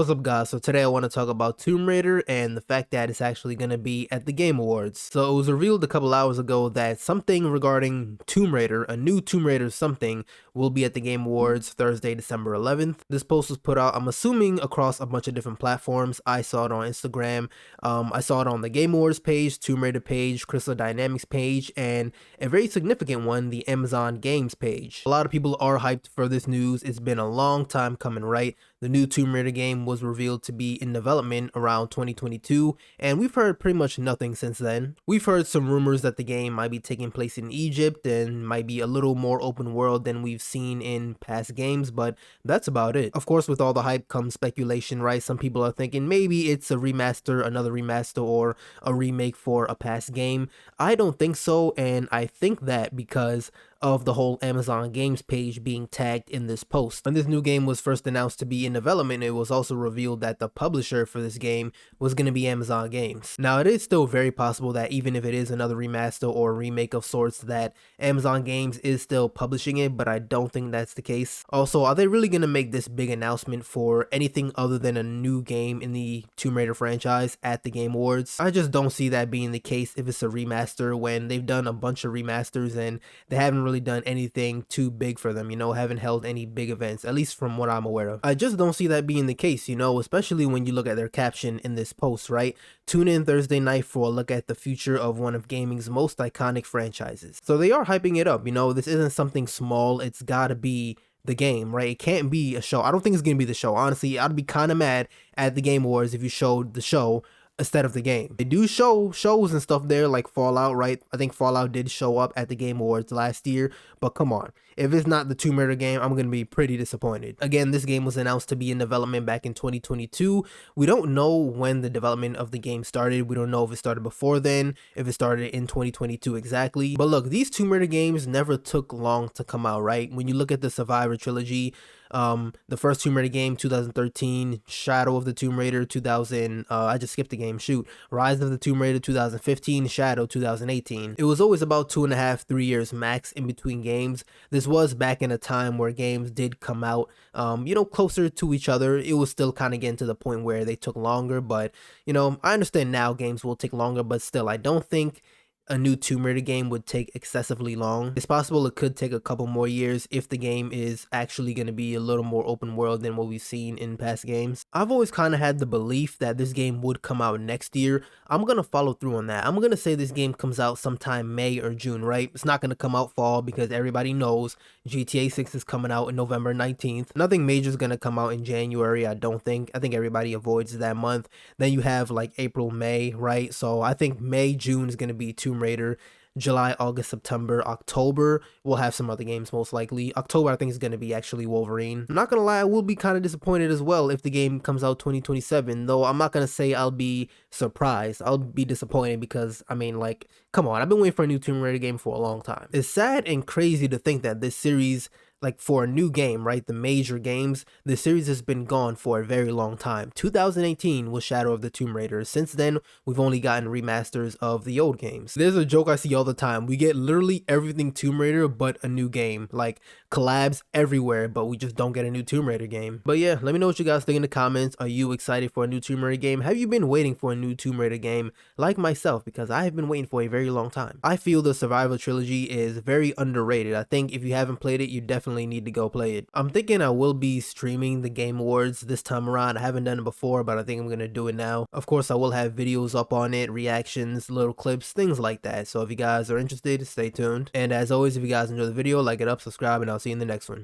What's up, guys? So today I want to talk about Tomb Raider and the fact that it's actually going to be at the Game Awards. So it was revealed a couple hours ago that something regarding Tomb Raider, a new Tomb Raider something, will be at the Game Awards Thursday, December 11th. This post was put out, I'm assuming, across a bunch of different platforms. I saw it on Instagram, I saw it on the Game Awards page, Tomb Raider page, Crystal Dynamics page, and a very significant one, the Amazon Games page. A lot of people are hyped for this news. It's been a long time coming, right? The new Tomb Raider game was revealed to be in development around 2022, and we've heard pretty much nothing since then. We've heard some rumors that the game might be taking place in Egypt and might be a little more open world than we've seen in past games, but that's about it. Of course, with all the hype comes speculation, right? Some people are thinking maybe it's a remaster, another remaster, or a remake for a past game. I don't think so, and I think that because of the whole Amazon Games page being tagged in this post. When this new game was first announced to be in development, it was also revealed that the publisher for this game was going to be Amazon Games. Now, it is still very possible that even if it is another remaster or remake of sorts, that Amazon Games is still publishing it, but I don't think that's the case. Also, are they really going to make this big announcement for anything other than a new game in the Tomb Raider franchise at the Game Awards? I just don't see that being the case if it's a remaster, when they've done a bunch of remasters and they haven't really done anything too big for them, haven't held any big events, at least from what I'm aware of. I just don't see that being the case, especially when you look at their caption in this post, right? Tune in Thursday night for a look at the future of one of gaming's most iconic franchises. So they are hyping it up, this isn't something small, it's gotta be the game, right? It can't be a show. I don't think it's gonna be the show. Honestly, I'd be kind of mad at the Game Awards if you showed the show instead of the game. They do show shows and stuff there, like Fallout, right? I think Fallout did show up at the Game Awards last year, but come on. If it's not the Tomb Raider game, I'm going to be pretty disappointed. Again, this game was announced to be in development back in 2022. We don't know when the development of the game started. We don't know if it started before then, if it started in 2022 exactly. But look, these Tomb Raider games never took long to come out, right? When you look at the Survivor trilogy, the first Tomb Raider game, 2013, Shadow of the Tomb Raider, 2000, I just skipped the game, shoot, Rise of the Tomb Raider, 2015, Shadow, 2018. It was always about 2.5, 3 years max in between games. This was back in a time where games did come out, closer to each other. It was still kind of getting to the point where they took longer, but, I understand now games will take longer, but still, I don't think a new Tomb Raider game would take excessively long. It's possible it could take a couple more years if the game is actually going to be a little more open world than what we've seen in past games. I've always kind of had the belief that this game would come out next year. I'm going to follow through on that. I'm going to say this game comes out sometime May or June, right? It's not going to come out fall because everybody knows GTA 6 is coming out in November 19th. Nothing major is going to come out in January, I don't think. I think everybody avoids that month. Then you have like April, May, right? So I think May, June is going to be Tomb Raider. July, August, September, October, we'll have some other games most likely. October, I think, is going to be actually Wolverine. I'm not going to lie, I will be kind of disappointed as well if the game comes out 2027, though I'm not going to say I'll be surprised. I'll be disappointed because, come on, I've been waiting for a new Tomb Raider game for a long time. It's sad and crazy to think that this series, like for a new game, right, the major games, the series has been gone for a very long time. 2018 was Shadow of the Tomb Raider. Since then, we've only gotten remasters of the old games. There's a joke I see all the time. We get literally everything Tomb Raider but a new game. Like collabs everywhere, but we just don't get a new Tomb Raider game. But yeah, let me know what you guys think in the comments. Are you excited for a new Tomb Raider game? Have you been waiting for a new Tomb Raider game like myself? Because I have been waiting for a very long time. I feel the Survivor trilogy is very underrated. I think if you haven't played it, you definitely need to go play it. I'm thinking I will be streaming the Game Awards this time around. I haven't done it before, but I think I'm gonna do it now. Of course, I will have videos up on it, reactions, little clips, things like that. So if you guys are interested, stay tuned. And as always, if you guys enjoy the video, like it up, subscribe, and I'll see you in the next one.